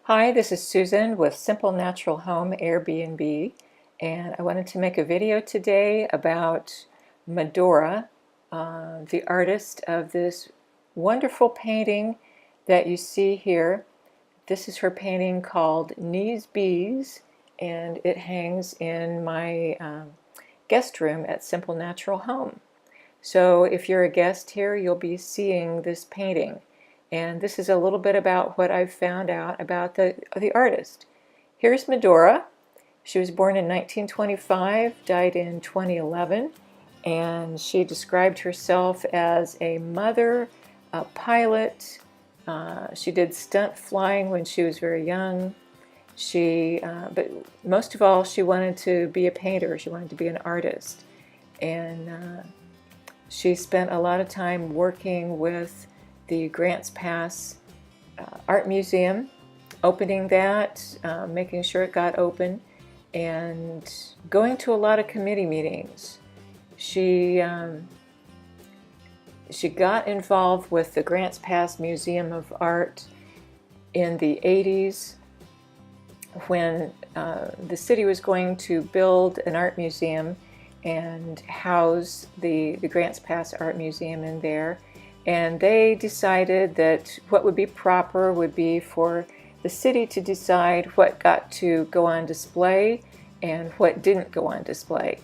Hi, this is Susan with Simple Natural Home AirBNB, and I wanted to make a video today about Medora, the artist of this wonderful painting that you see here. This is her painting called Knees Bees, and it hangs in my guest room at Simple Natural Home. So if you're a guest here, you'll be seeing this painting. And this is a little bit about what I've found out about the artist. Here's Medora. She was born in 1925, died in 2011, and she described herself as a mother, a pilot. She did stunt flying when she was very young. But most of all, she wanted to be a painter. She wanted to be an artist. And she spent a lot of time working with the Grants Pass Art Museum, opening that, making sure it got open, and going to a lot of committee meetings. She got involved with the Grants Pass Museum of Art in the 80s when the city was going to build an art museum and house the Grants Pass Art Museum in there. And they decided that what would be proper would be for the city to decide what got to go on display and what didn't go on display.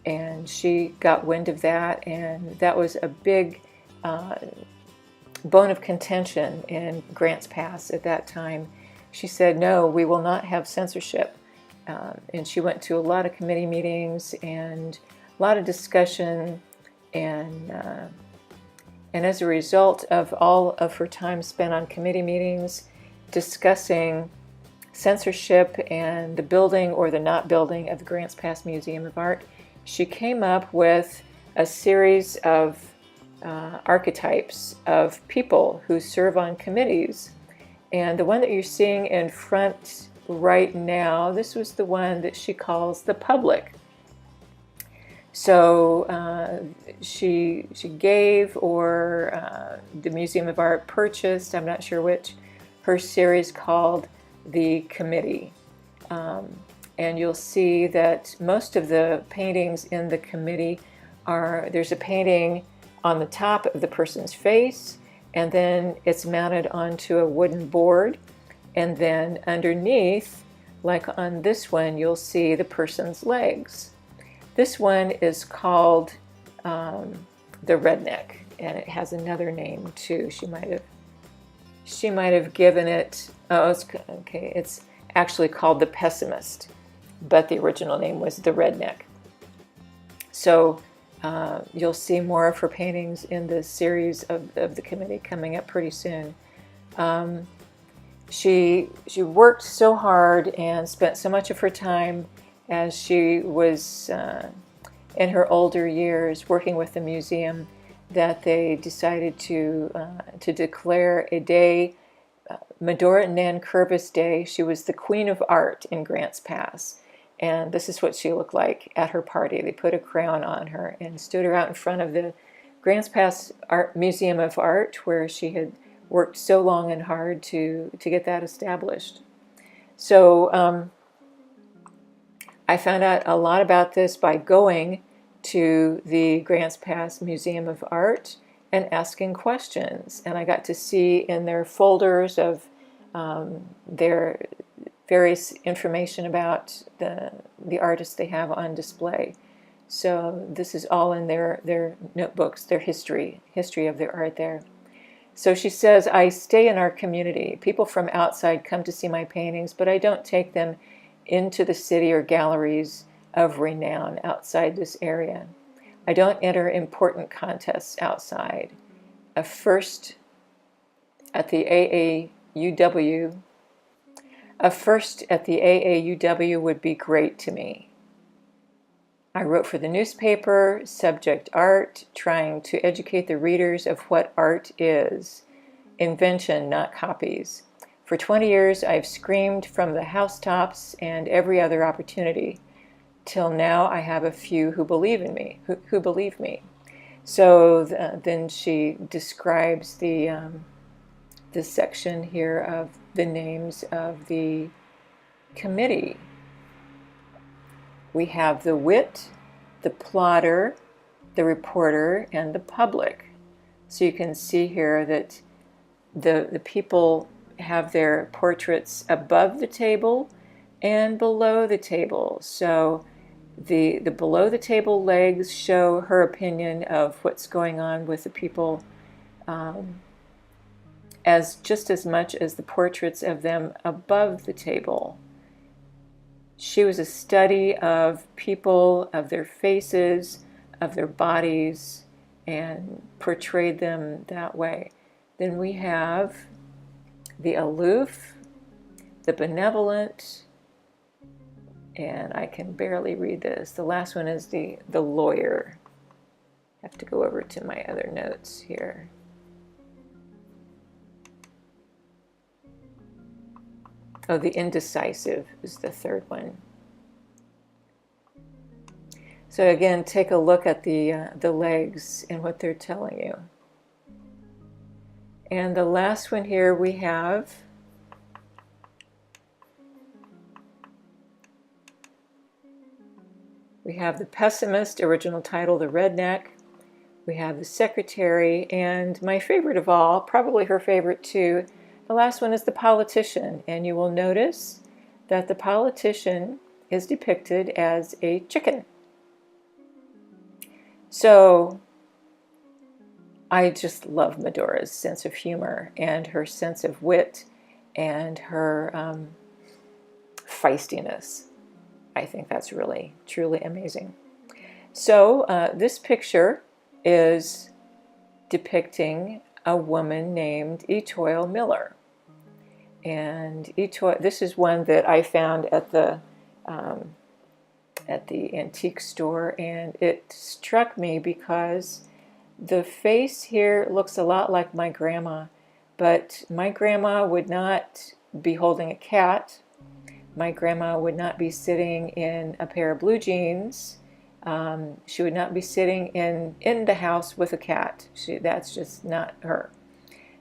And she got wind of that, and that was a big bone of contention in Grants Pass at that time. She said, no, we will not have censorship. And she went to a lot of committee meetings and a lot of discussion, and as a result of all of her time spent on committee meetings discussing censorship and the building or the not building of the Grants Pass Museum of Art, she came up with a series of archetypes of people who serve on committees. And the one that you're seeing in front right now, this was the one that she calls the public. So she gave, or the Museum of Art purchased, I'm not sure which, her series called The Committee. And you'll see that most of the paintings in the committee there's a painting on the top of the person's face, and then it's mounted onto a wooden board, and then underneath, like on this one, you'll see the person's legs. This one is called the Redneck, and it has another name too. She might have given it. It's actually called the Pessimist, but the original name was the Redneck. So you'll see more of her paintings in the series of the committee coming up pretty soon. She worked so hard and spent so much of her time as she was in her older years working with the museum that they decided to declare a day, Medora Nankervis Day. She was the Queen of Art in Grants Pass, and this is what she looked like at her party. They put a crown on her and stood her out in front of the Grants Pass Art Museum of Art, where she had worked so long and hard to get that established. So I found out a lot about this by going to the Grants Pass Museum of Art and asking questions. And I got to see in their folders of their various information about the artists they have on display. So this is all in their notebooks, their history of their art there. So she says, I stay in our community. People from outside come to see my paintings, but I don't take them into the city or galleries of renown outside this area. I don't enter important contests outside. A first at the AAUW would be great to me. I wrote for the newspaper, subject art, trying to educate the readers of what art is. Invention, not copies. For 20 years, I've screamed from the housetops and every other opportunity. Till now, I have a few who believe in me, who believe me. So then she describes this section here of the names of the committee. We have the wit, the plotter, the reporter, and the public. So you can see here that the people have their portraits above the table and below the table. So the below the table legs show her opinion of what's going on with the people, as just as much as the portraits of them above the table. She was a study of people, of their faces, of their bodies, and portrayed them that way. Then we have the aloof, the benevolent, and I can barely read this. The last one is the lawyer. I have to go over to my other notes here. Oh, the indecisive is the third one. So again, take a look at the legs and what they're telling you. And the last one here we have the pessimist, original title, the Redneck. We have the secretary, and my favorite of all, probably her favorite too, the last one is the politician. And you will notice that the politician is depicted as a chicken. So I just love Medora's sense of humor and her sense of wit and her feistiness. I think that's really, truly amazing. So this picture is depicting a woman named Toile Miller. And this is one that I found at the antique store, and it struck me because the face here looks a lot like my grandma, but my grandma would not be holding a cat. My grandma would not be sitting in a pair of blue jeans. She would not be sitting in the house with a cat. That's just not her.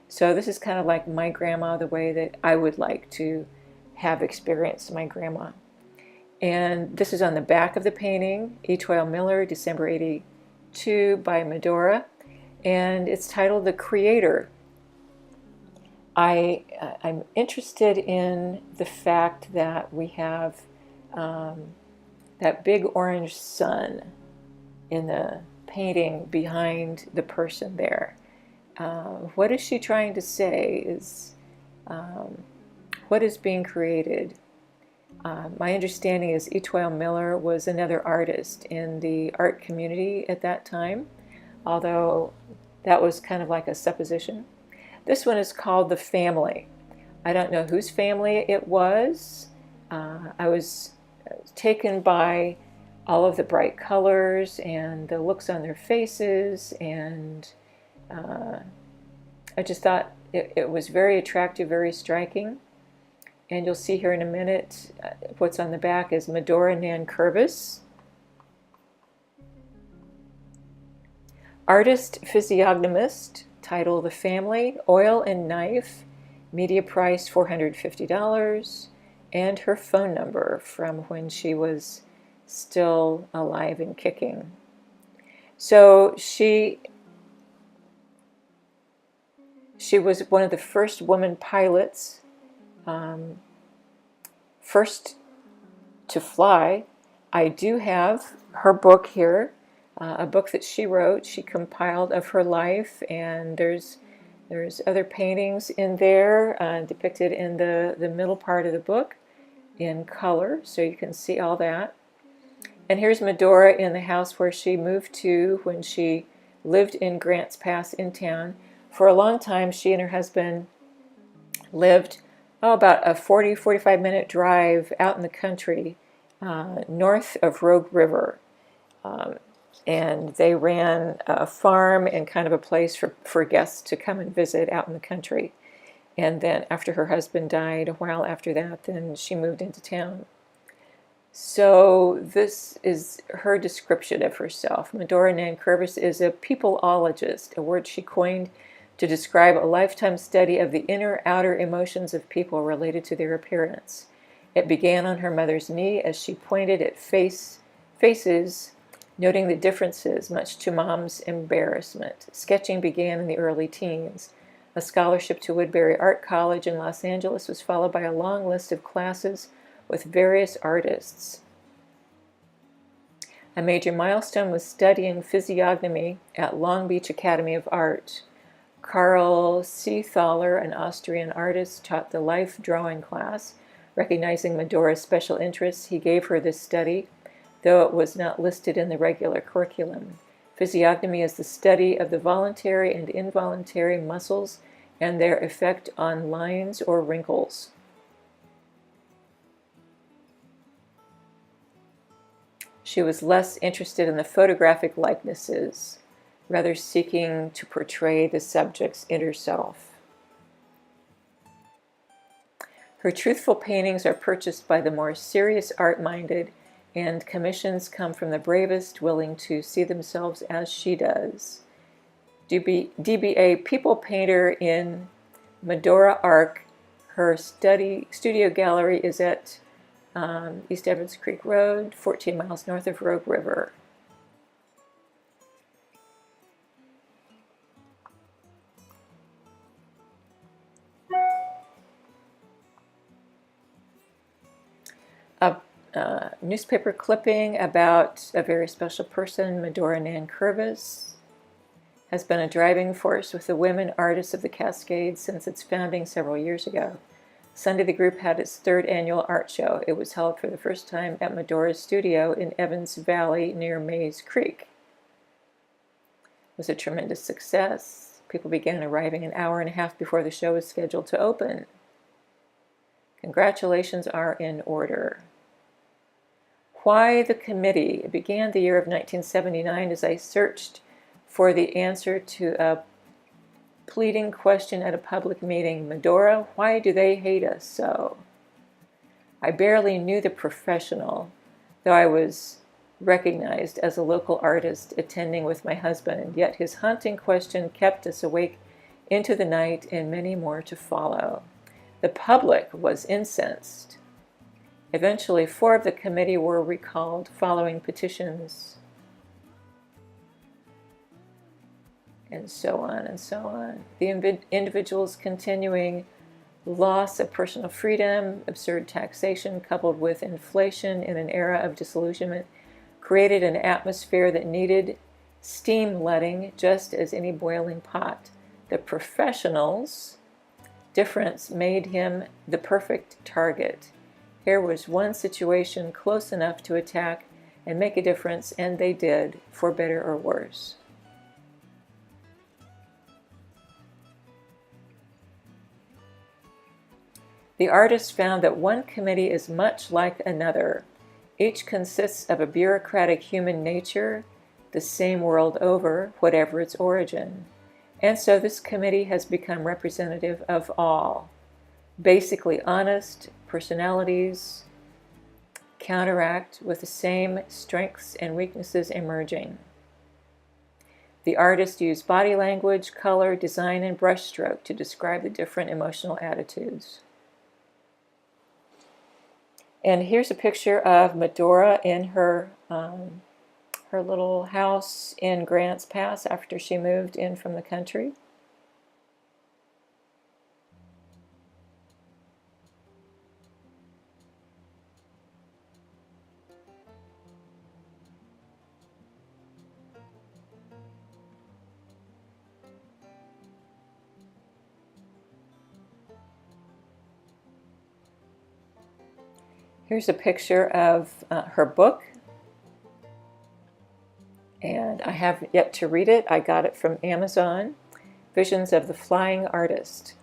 So this is kind of like my grandma, the way that I would like to have experienced my grandma. And this is on the back of the painting, Toile Miller, December 82 by Medora. And it's titled The Creator. I'm interested in the fact that we have that big orange sun in the painting behind the person there. What is she trying to say? What is being created? My understanding is Toile Miller was another artist in the art community at that time, although that was kind of like a supposition. This one is called The Family. I don't know whose family it was. I was taken by all of the bright colors and the looks on their faces, and I just thought it was very attractive, very striking. And you'll see here in a minute what's on the back is Medora Nankervis. Artist physiognomist, title The Family, oil and knife, media price $450, and her phone number from when she was still alive and kicking. So she was one of the first woman pilots, first to fly. I do have her book here, a book that she wrote, she compiled of her life, and there's other paintings in there depicted in the middle part of the book in color, so you can see all that. And here's Medora in the house where she moved to when she lived in Grants Pass in town. For a long time, she and her husband lived about a 45 minute drive out in the country north of Rogue River. And they ran a farm and kind of a place for guests to come and visit out in the country. And then after her husband died, a while after that, then she moved into town. So this is her description of herself. Medora Nankervis is a peopleologist, a word she coined to describe a lifetime study of the inner-outer emotions of people related to their appearance. It began on her mother's knee as she pointed at faces, noting the differences, much to Mom's embarrassment. Sketching began in the early teens. A scholarship to Woodbury Art College in Los Angeles was followed by a long list of classes with various artists. A major milestone was studying physiognomy at Long Beach Academy of Art. Karl Seethaler, an Austrian artist, taught the life drawing class. Recognizing Medora's special interests, he gave her this study, though it was not listed in the regular curriculum. Physiognomy is the study of the voluntary and involuntary muscles and their effect on lines or wrinkles. She was less interested in the photographic likenesses, rather seeking to portray the subject's inner self. Her truthful paintings are purchased by the more serious art-minded, and commissions come from the bravest willing to see themselves as she does. DBA people painter in Medora Arc. Her studio gallery is at East Evans Creek Road, 14 miles north of Rogue River. A newspaper clipping about a very special person, Medora Nankervis, has been a driving force with the women artists of the Cascades since its founding several years ago. Sunday, the group had its third annual art show. It was held for the first time at Medora's studio in Evans Valley near Mays Creek. It was a tremendous success. People began arriving an hour and a half before the show was scheduled to open. Congratulations are in order. Why the committee? It began the year of 1979 as I searched for the answer to a pleading question at a public meeting. Medora, why do they hate us so? I barely knew the professional, though I was recognized as a local artist attending with my husband, yet his haunting question kept us awake into the night and many more to follow. The public was incensed. Eventually, 4 of the committee were recalled following petitions, and so on and so on. The individual's continuing loss of personal freedom, absurd taxation coupled with inflation in an era of disillusionment created an atmosphere that needed steam letting just as any boiling pot. The professional's difference made him the perfect target. Here was one situation close enough to attack and make a difference, and they did, for better or worse. The artist found that one committee is much like another. Each consists of a bureaucratic human nature, the same world over, whatever its origin. And so this committee has become representative of all. Basically honest personalities counteract with the same strengths and weaknesses emerging. The artist used body language, color, design, and brushstroke to describe the different emotional attitudes. And here's a picture of Medora in her little house in Grants Pass after she moved in from the country. Here's a picture of her book, and I have yet to read it. I got it from Amazon, Visions of the Flying Artist.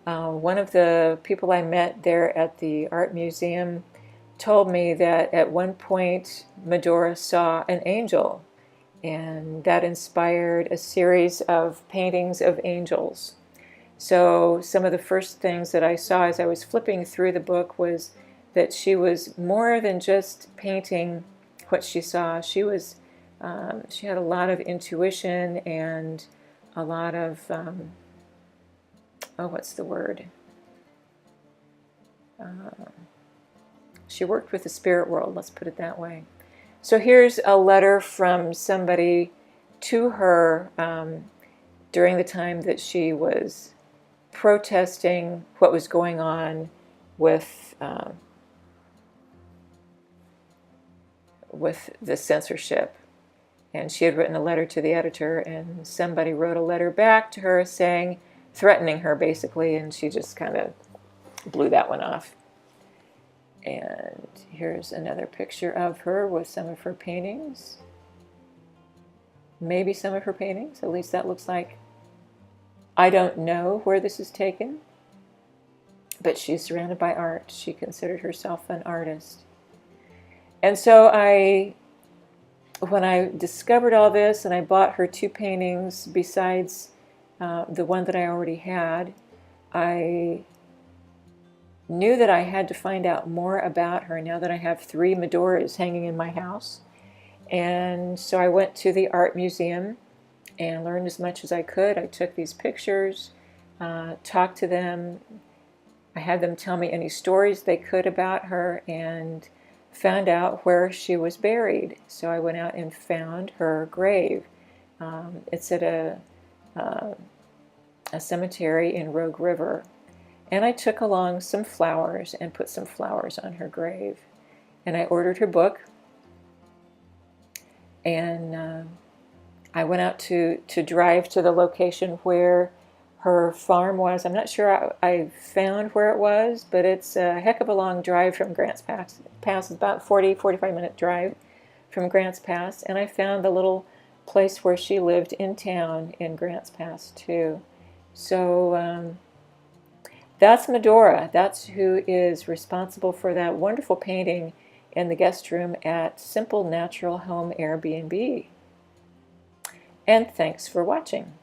One of the people I met there at the art museum told me that at one point Medora saw an angel, and that inspired a series of paintings of angels. So some of the first things that I saw as I was flipping through the book was that she was more than just painting what she saw. She had a lot of intuition and a lot of, what's the word? She worked with the spirit world, let's put it that way. So here's a letter from somebody to her during the time that she was protesting what was going on with the censorship. And she had written a letter to the editor, and somebody wrote a letter back to her saying, threatening her basically, and she just kind of blew that one off. And here's another picture of her with some of her paintings. Maybe some of her paintings, at least that looks like. I don't know where this is taken, but she's surrounded by art. She considered herself an artist. And so when I discovered all this and I bought her 2 paintings besides the one that I already had, I knew that I had to find out more about her now that I have 3 Medoras hanging in my house. And so I went to the art museum and learned as much as I could. I took these pictures, talked to them. I had them tell me any stories they could about her, and found out where she was buried. So I went out and found her grave. It's at a cemetery in Rogue River. And I took along some flowers and put some flowers on her grave. And I ordered her book. And I went out to drive to the location where her farm was. I'm not sure I found where it was, but it's a heck of a long drive from Grants Pass. It's about 45-minute drive from Grants Pass. And I found the little place where she lived in town in Grants Pass too. So that's Medora. That's who is responsible for that wonderful painting in the guest room at Simple Natural Home AirBNB. And thanks for watching.